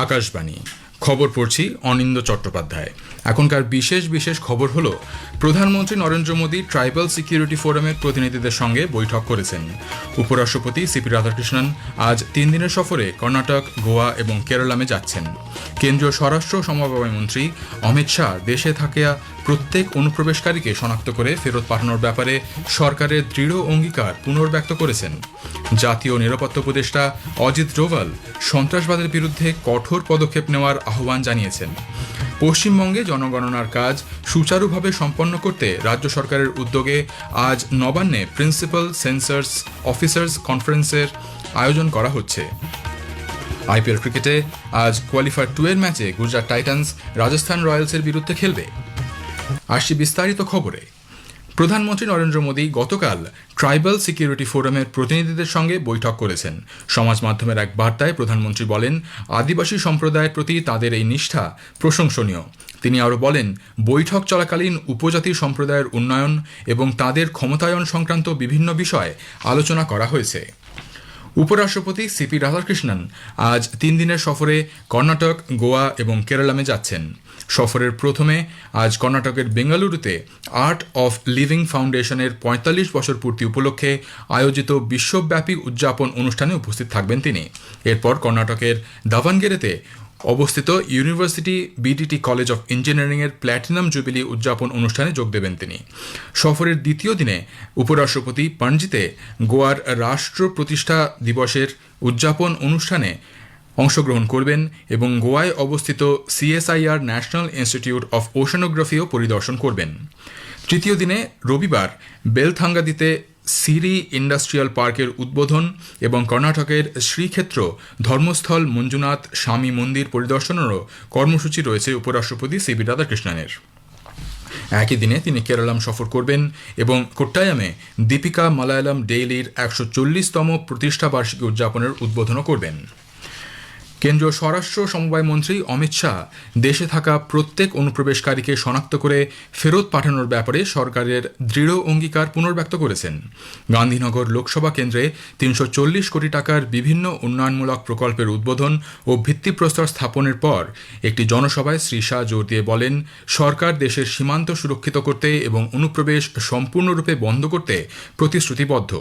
আকাশবাণী খবর পড়ছি অনিন্দ চট্টোপাধ্যায়। এখনকার বিশেষ খবর হলো, প্রধানমন্ত্রী নরেন্দ্র মোদী ট্রাইবাল সিকিউরিটি ফোরামের প্রতিনিধিদের সঙ্গে বৈঠক করেছেন। উপরাষ্ট্রপতি সিপি রাধাকৃষ্ণন আজ 3 দিনের সফরে কর্ণাটক, গোয়া এবং কেরালামে যাচ্ছেন। কেন্দ্রীয় স্বরাষ্ট্র সমবায় মন্ত্রী অমিত শাহ দেশে থাকা প্রত্যেক অনুপ্রবেশকারীকে শনাক্ত করে ফেরত পাঠানোর ব্যাপারে সরকারের দৃঢ় অঙ্গীকার পুনর্ব্যক্ত করেছেন। জাতীয় নিরাপত্তা উপদেষ্টা অজিত ডোভাল সন্ত্রাসবাদের বিরুদ্ধে কঠোর পদক্ষেপ নেওয়ার আহ্বান জানিয়েছেন। পশ্চিমবঙ্গে জনগণনার কাজ সুচারুভাবে সম্পন্ন করতে রাজ্য সরকারের উদ্যোগে আজ নবান্নে প্রিন্সিপাল সেন্সাস অফিসার্স কনফারেন্সের আয়োজন করা হচ্ছে। আইপিএল ক্রিকেটে আজ কোয়ালিফায়ার 2 এর ম্যাচে গুজরাট টাইটান্স রাজস্থান রয়্যালসের বিরুদ্ধে খেলবে। আসছি বিস্তারিত খবরে। প্রধানমন্ত্রী নরেন্দ্র মোদী গতকাল ট্রাইবাল সিকিউরিটি ফোরামের প্রতিনিধিদের সঙ্গে বৈঠক করেছেন। সমাজ মাধ্যমের এক বার্তায় প্রধানমন্ত্রী বলেন, আদিবাসী সম্প্রদায়ের প্রতি তাদের এই নিষ্ঠা প্রশংসনীয়। তিনি আরও বলেন, বৈঠক চলাকালীন উপজাতি সম্প্রদায়ের উন্নয়ন এবং তাদের ক্ষমতায়ন সংক্রান্ত বিভিন্ন বিষয়ে আলোচনা করা হয়েছে। উপরাষ্ট্রপতি সিপি রাধাকৃষ্ণন আজ 3 দিনের সফরে কর্ণাটক, গোয়া এবং কেরালামে যাচ্ছেন। সফরের প্রথমে আজ কর্ণাটকের বেঙ্গালুরুতে আর্ট অফ লিভিং ফাউন্ডেশনের 45 বছর পূর্তি উপলক্ষে আয়োজিত বিশ্বব্যাপী উদযাপন অনুষ্ঠানে উপস্থিত থাকবেন তিনি। এরপর কর্ণাটকের দাভানগেরেতে অবস্থিত ইউনিভার্সিটি বিডিটি কলেজ অফ ইঞ্জিনিয়ারিংয়ের প্ল্যাটিনাম জুবিলি উদযাপন অনুষ্ঠানে যোগ দেবেন তিনি। সফরের দ্বিতীয় দিনে উপরাষ্ট্রপতি পাণজিতে গোয়ার রাষ্ট্র প্রতিষ্ঠা দিবসের উদযাপন অনুষ্ঠানে অংশগ্রহণ করবেন এবং গোয়ায় অবস্থিত সিএসআইআর ন্যাশনাল ইনস্টিটিউট অফ ওশানোগ্রাফিও পরিদর্শন করবেন। তৃতীয় দিনে রবিবার বেলথাঙ্গাদিতে সিরি ইন্ডাস্ট্রিয়াল পার্কের উদ্বোধন এবং কর্ণাটকের শ্রীক্ষেত্র ধর্মস্থল মঞ্জুনাথ স্বামী মন্দির পরিদর্শনেরও কর্মসূচি রয়েছে উপরাষ্ট্রপতি সিপি রাধাকৃষ্ণনের। একই দিনে তিনি কেরালাম সফর করবেন এবং কোট্টায়ামে দীপিকা মালায়ালাম ডেইলির 140তম প্রতিষ্ঠাবার্ষিকী উদযাপনের উদ্বোধনও করবেন। কেন্দ্রীয় স্বরাষ্ট্র সমবায় মন্ত্রী অমিত শাহ দেশে থাকা প্রত্যেক অনুপ্রবেশকারীকে শনাক্ত করে ফেরত পাঠানোর ব্যাপারে সরকারের দৃঢ় অঙ্গীকার পুনর্ব্যক্ত করেছেন। গান্ধীনগর লোকসভা কেন্দ্রে 340 কোটি টাকার বিভিন্ন উন্নয়নমূলক প্রকল্পের উদ্বোধন ও ভিত্তিপ্রস্তর স্থাপনের পর একটি জনসভায় শ্রী শাহ জোর দিয়ে বলেন, সরকার দেশের সীমান্ত সুরক্ষিত করতে এবং অনুপ্রবেশ সম্পূর্ণরূপে বন্ধ করতে প্রতিশ্রুতিবদ্ধ।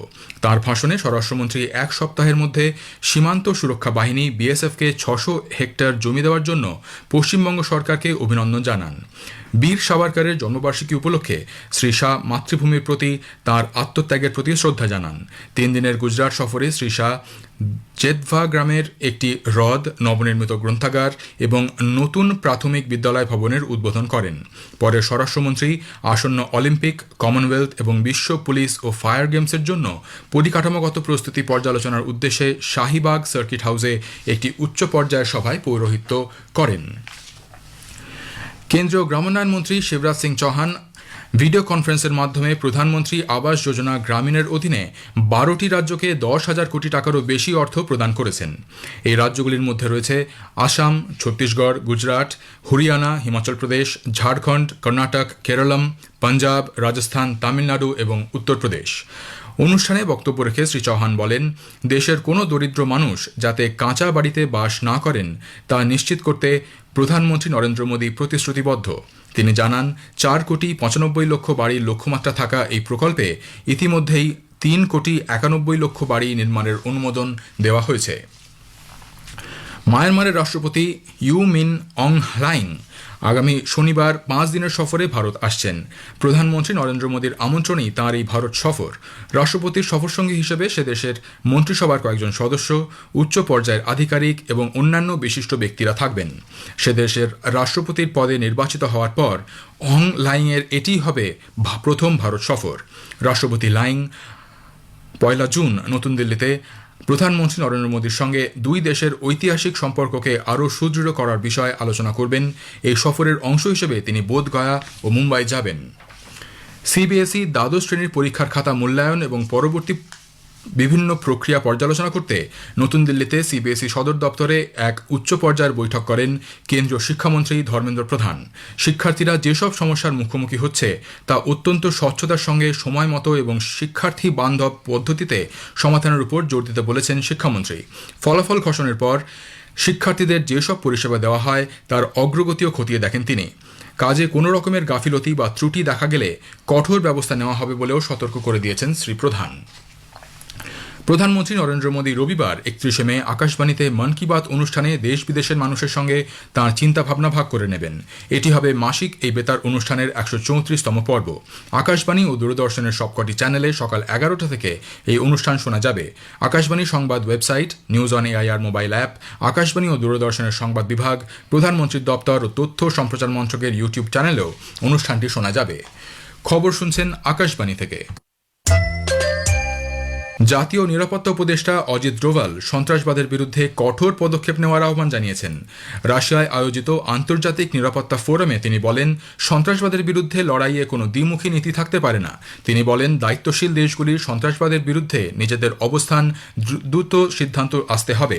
তার ভাষণে স্বরাষ্ট্রমন্ত্রী 1 সপ্তাহের মধ্যে সীমান্ত সুরক্ষা বাহিনী বিএসএফকে 600 হেক্টর জমি দেওয়ার জন্য পশ্চিমবঙ্গ সরকারকে অভিনন্দন জানান। বীর সাভারকরের জন্মবার্ষিকী উপলক্ষে শ্রী শাহ মাতৃভূমির প্রতি তাঁর আত্মত্যাগের প্রতি শ্রদ্ধা জানান। 3 দিনের গুজরাট সফরে শ্রী শাহ জেদভা গ্রামের একটি হ্রদ, নবনির্মিত গ্রন্থাগার এবং নতুন প্রাথমিক বিদ্যালয় ভবনের উদ্বোধন করেন। পরে স্বরাষ্ট্রমন্ত্রী আসন্ন অলিম্পিক, কমনওয়েলথ এবং বিশ্ব পুলিশ ও ফায়ার গেমসের জন্য পরিকাঠামোগত প্রস্তুতি পর্যালোচনার উদ্দেশ্যে শাহিবাগ সার্কিট হাউসে একটি উচ্চ পর্যায়ের সভায় পৌরোহিত্য করেন। কেন্দ্রীয় গ্রামোন্নয়ন মন্ত্রী শিবরাজ সিং চৌহান ভিডিও কনফারেন্সের মাধ্যমে প্রধানমন্ত্রী আবাস যোজনা গ্রামীণের অধীনে 12টি রাজ্যকে 10,000 কোটি টাকারও বেশি অর্থ প্রদান করেছেন। এই রাজ্যগুলির মধ্যে রয়েছে আসাম, ছত্তিশগড়, গুজরাট, হরিয়ানা, হিমাচল প্রদেশ, ঝাড়খণ্ড, কর্ণাটক, কেরলম, পাঞ্জাব, রাজস্থান, তামিলনাড়ু এবং উত্তরপ্রদেশ। অনুষ্ঠানে বক্তব্য রেখে শ্রী চৌহান বলেন, দেশের কোনো দরিদ্র মানুষ যাতে কাঁচা বাড়িতে বাস না করেন তা নিশ্চিত করতে প্রধানমন্ত্রী নরেন্দ্র মোদী প্রতিশ্রুতিবদ্ধ। তিনি জানান, 4,95,00,000 বাড়ির লক্ষ্যমাত্রা থাকা এই প্রকল্পে ইতিমধ্যেই 3,91,00,000 বাড়ি নির্মাণের অনুমোদন দেওয়া হয়েছে। মায়ানমারের রাষ্ট্রপতি ইউ মিন অং হ্লাইং আগামী শনিবার 5 দিনের সফরে ভারত আসছেন। প্রধানমন্ত্রী নরেন্দ্র মোদীর আমন্ত্রণেই তাঁর এই ভারত সফর। রাষ্ট্রপতির সফরসঙ্গী হিসেবে সে দেশের মন্ত্রিসভার কয়েকজন সদস্য, উচ্চ পর্যায়ের আধিকারিক এবং অন্যান্য বিশিষ্ট ব্যক্তিরা থাকবেন। সে দেশের রাষ্ট্রপতির পদে নির্বাচিত হওয়ার পর অং লাইংয়ের এটিই হবে প্রথম ভারত সফর। রাষ্ট্রপতি লাইং 1 জুন নতুন দিল্লিতে প্রধানমন্ত্রী নরেন্দ্র মোদীর সঙ্গে 2 দেশের ঐতিহাসিক সম্পর্ককে আরও সুদৃঢ় করার বিষয়ে আলোচনা করবেন। এই সফরের অংশ হিসেবে তিনি বোধগয়া ও মুম্বাই যাবেন। সিবিএসই দ্বাদশ শ্রেণীর পরীক্ষার খাতা মূল্যায়ন এবং পরবর্তী বিভিন্ন প্রক্রিয়া পর্যালোচনা করতে নতুন দিল্লিতে সিবিএসই সদর দপ্তরে এক উচ্চ পর্যায়ের বৈঠক করেন কেন্দ্রীয় শিক্ষামন্ত্রী ধর্মেন্দ্র প্রধান। শিক্ষার্থীরা যেসব সমস্যার মুখোমুখি হচ্ছে তা অত্যন্ত স্বচ্ছতার সঙ্গে সময় মতো এবং শিক্ষার্থী বান্ধব পদ্ধতিতে সমাধানের উপর জোর দিতে বলেছেন শিক্ষামন্ত্রী। ফলাফল ঘোষণার পর শিক্ষার্থীদের যেসব পরিষেবা দেওয়া হয় তার অগ্রগতিও খতিয়ে দেখেন তিনি। কাজে কোনো রকমের গাফিলতি বা ত্রুটি দেখা গেলে কঠোর ব্যবস্থা নেওয়া হবে বলেও সতর্ক করে দিয়েছেন শ্রী প্রধান। প্রধানমন্ত্রী নরেন্দ্র মোদী রবিবার 31 মে আকাশবাণীতে মন কি বাত অনুষ্ঠানে দেশ বিদেশের মানুষের সঙ্গে তাঁর চিন্তাভাবনা ভাগ করে নেবেন। এটি হবে মাসিক এই বেতার অনুষ্ঠানের 134তম পর্ব। আকাশবাণী ও দূরদর্শনের সবকটি চ্যানেলে সকাল 11টা থেকে এই অনুষ্ঠান শোনা যাবে। আকাশবাণী সংবাদ website, news on AIR mobile app, আকাশবাণী ও দূরদর্শনের সংবাদ বিভাগ, প্রধানমন্ত্রীর দপ্তর ও তথ্য সম্প্রচার মন্ত্রকের ইউটিউব চ্যানেলেও অনুষ্ঠানটি শোনা যাবে। খবর শুনছেন আকাশবাণী থেকে। জাতীয় নিরাপত্তা উপদেষ্টা অজিত ডোভাল সন্ত্রাসবাদের বিরুদ্ধে কঠোর পদক্ষেপ নেওয়ার আহ্বান জানিয়েছেন। রাশিয়ায় আয়োজিত আন্তর্জাতিক নিরাপত্তা ফোরামে তিনি বলেন, সন্ত্রাসবাদের বিরুদ্ধে লড়াইয়ে কোনো দ্বিমুখী নীতি থাকতে পারে না। তিনি বলেন, দায়িত্বশীল দেশগুলির সন্ত্রাসবাদের বিরুদ্ধে নিজেদের অবস্থান দ্রুত সিদ্ধান্ত আসতে হবে।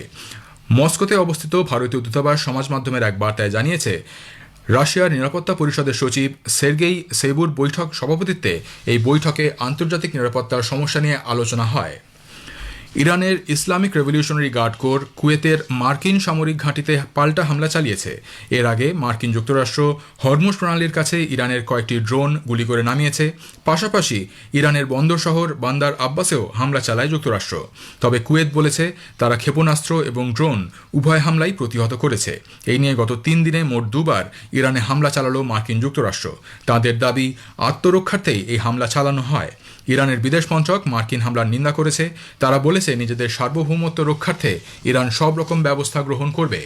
মস্কোতে অবস্থিত ভারতীয় দূতাবাস সমাজ মাধ্যমের এক বার্তায় জানিয়েছে, রাশিয়ার নিরাপত্তা পরিষদের সচিব সের্গেই সেবুর বৈঠক সভাপতিত্বে এই বৈঠকে আন্তর্জাতিক নিরাপত্তার সমস্যা নিয়ে আলোচনা হয়। ইরানের ইসলামিক রেভলিউশনারি গার্ড কোর কুয়েতের মার্কিন সামরিক ঘাঁটিতে পাল্টা হামলা চালিয়েছে। এর আগে মার্কিন যুক্তরাষ্ট্র হরমুজ প্রণালীর কাছে ইরানের কয়েকটি ড্রোন গুলি করে নামিয়েছে। পাশাপাশি ইরানের বন্দর শহর বান্দার আব্বাসেও হামলা চালায় যুক্তরাষ্ট্র। তবে কুয়েত বলেছে তারা ক্ষেপণাস্ত্র এবং ড্রোন উভয় হামলাই প্রতিহত করেছে। এই নিয়ে গত 3 দিনে মোট 2বার ইরানে হামলা চালালো মার্কিন যুক্তরাষ্ট্র। তাদের দাবি, আত্মরক্ষার্থেই এই হামলা চালানো হয়। ইরানের বিদেশ মন্ত্রক মার্কিন হামলার নিন্দা করেছে। তারা বলেছে নিজেদের সার্বভৌমত্ব রক্ষার্থে ইরান সব রকম ব্যবস্থা গ্রহণ করবে।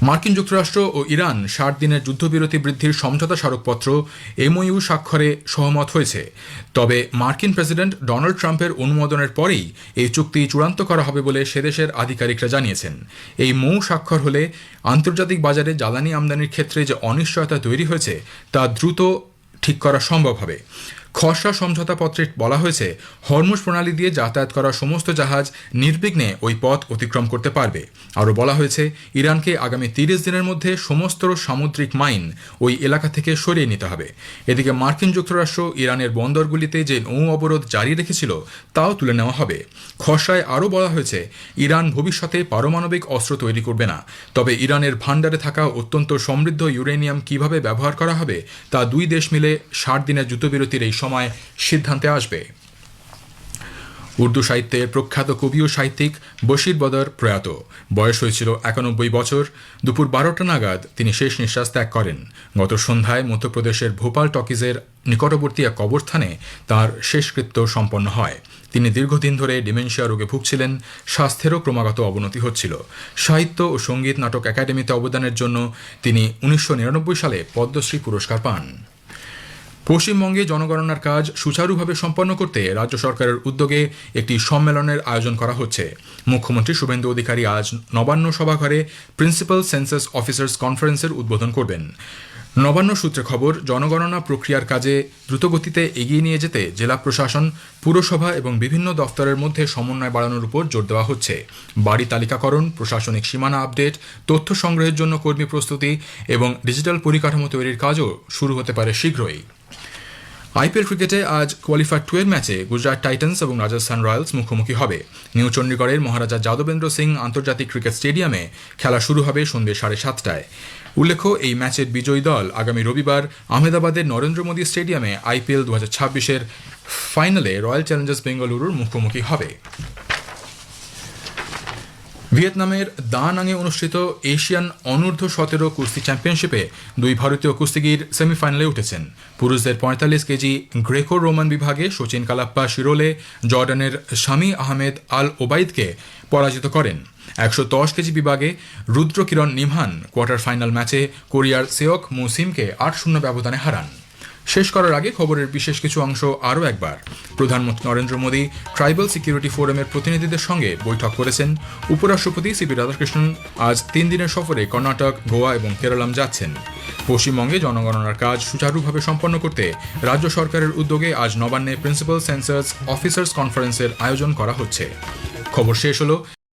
মার্কিন যুক্তরাষ্ট্র ও ইরান 60 দিনের যুদ্ধবিরতি বৃদ্ধির সমঝোতা স্মারকপত্র এমওইউ স্বাক্ষরে সহমত হয়েছে। তবে মার্কিন প্রেসিডেন্ট ডোনাল্ড ট্রাম্পের অনুমোদনের পরেই এই চুক্তি চূড়ান্ত করা হবে বলে সেদেশের আধিকারিকরা জানিয়েছেন। এই মৌ স্বাক্ষর হলে আন্তর্জাতিক বাজারে জ্বালানি আমদানির ক্ষেত্রে যে অনিশ্চয়তা তৈরি হয়েছে তা দ্রুত ঠিক করা সম্ভব হবে। খসড়া সমঝোতাপত্রে বলা হয়েছে, হরমুজ প্রণালী দিয়ে যাতায়াত করা সমস্ত জাহাজ নির্বিঘ্নে ওই পথ অতিক্রম করতে পারবে। আরও বলা হয়েছে, ইরানকে আগামী 30 দিনের মধ্যে সমস্ত সামুদ্রিক মাইন ওই এলাকা থেকে সরিয়ে নিতে হবে। এদিকে মার্কিন যুক্তরাষ্ট্র ইরানের বন্দরগুলিতে যে নৌ অবরোধ জারি রেখেছিল তাও তুলে নেওয়া হবে। খসড়ায় আরও বলা হয়েছে, ইরান ভবিষ্যতে পারমাণবিক অস্ত্র তৈরি করবে না। তবে ইরানের ভাণ্ডারে থাকা অত্যন্ত সমৃদ্ধ ইউরেনিয়াম কিভাবে ব্যবহার করা হবে তা দুই দেশ মিলে 60 দিনের যুদ্ধবিরতির এই সময় সিদ্ধান্তে আসবে। উর্দু সাহিত্যের প্রখ্যাত কবি ও সাহিত্যিক বশির বদর প্রয়াত। বয়স হয়েছিল 91 বছর। দুপুর 12টা নাগাদ তিনি শেষ নিঃশ্বাস ত্যাগ করেন। গত সন্ধ্যায় মধ্যপ্রদেশের ভোপাল টকিজের নিকটবর্তী এক কবরস্থানে তাঁর শেষকৃত্য সম্পন্ন হয়। তিনি দীর্ঘদিন ধরে ডিমেনশিয়া রোগে ভুগছিলেন। স্বাস্থ্যেরও ক্রমাগত অবনতি হচ্ছিল। সাহিত্য ও সঙ্গীত নাটক একাডেমিতে অবদানের জন্য তিনি 1999 সালে পদ্মশ্রী পুরস্কার পান। পশ্চিমবঙ্গে জনগণনার কাজ সুচারুভাবে সম্পন্ন করতে রাজ্য সরকারের উদ্যোগে একটি সম্মেলনের আয়োজন করা হচ্ছে। মুখ্যমন্ত্রী শুভেন্দু অধিকারী আজ নবান্ন সভাঘরে প্রিন্সিপাল সেন্সাস অফিসার্স কনফারেন্সের উদ্বোধন করবেন। নবান্ন সূত্রে খবর, জনগণনা প্রক্রিয়ার কাজে দ্রুতগতিতে এগিয়ে নিয়ে যেতে জেলা প্রশাসন, পুরসভা এবং বিভিন্ন দফতরের মধ্যে সমন্বয় বাড়ানোর উপর জোর দেওয়া হচ্ছে। বাড়ি তালিকাকরণ, প্রশাসনিক সীমানা আপডেট, তথ্য সংগ্রহের জন্য কর্মী প্রস্তুতি এবং ডিজিটাল পরিকাঠামো তৈরির কাজও শুরু হতে পারে শীঘ্রই। আইপিএল ক্রিকেটে আজ কোয়ালিফায়ার 12 ম্যাচে গুজরাট টাইটান্স এবং রাজস্থান রয়্যালস মুখোমুখি হবে। নিউ চণ্ডীগড়ের মহারাজা যাদবেন্দ্র সিং আন্তর্জাতিক ক্রিকেট স্টেডিয়ামে খেলা শুরু হবে সন্ধ্যে 7:30টায়। উল্লেখ্য, এই ম্যাচের বিজয়ী দল আগামী রবিবার আহমেদাবাদের নরেন্দ্র মোদী স্টেডিয়ামে আইপিএল 2026-এর ফাইনালে রয়্যাল চ্যালেঞ্জার্স বেঙ্গালুরুর মুখোমুখি হবে। ভিয়েতনামের দা নাঙে অনুষ্ঠিত এশিয়ান অনূর্ধ্ব 17 কুস্তি চ্যাম্পিয়নশিপে দুই ভারতীয় কুস্তিগির সেমিফাইনালে উঠেছেন। পুরুষদের 45 কেজি গ্রেকো রোমান বিভাগে সচিন কালাপ্পা শিরোলে জর্ডানের শামি আহমেদ আল ওবাইদকে পরাজিত করেন। 110 কেজি বিভাগে রুদ্রকিরণ নিমহান কোয়ার্টার ফাইনাল ম্যাচে কোরিয়ার সেওক মুসিমকে 8-0 ব্যবধানে হারান। শেষ করার আগে খবরের বিশেষ কিছু অংশ আরও একবার। প্রধানমন্ত্রী নরেন্দ্র মোদী ট্রাইবাল সিকিউরিটি ফোরামের প্রতিনিধিদের সঙ্গে বৈঠক করেছেন। উপরাষ্ট্রপতি সিপি রাধাকৃষ্ণন আজ 3 দিনের সফরে কর্ণাটক, গোয়া এবং কেরালাম যাচ্ছেন। পশ্চিমবঙ্গে জনগণনার কাজ সুচারুভাবে সম্পন্ন করতে রাজ্য সরকারের উদ্যোগে আজ নবান্নে প্রিন্সিপাল সেন্সাস অফিসার্স কনফারেন্সের আয়োজন করা হচ্ছে। খবর শেষ হলো।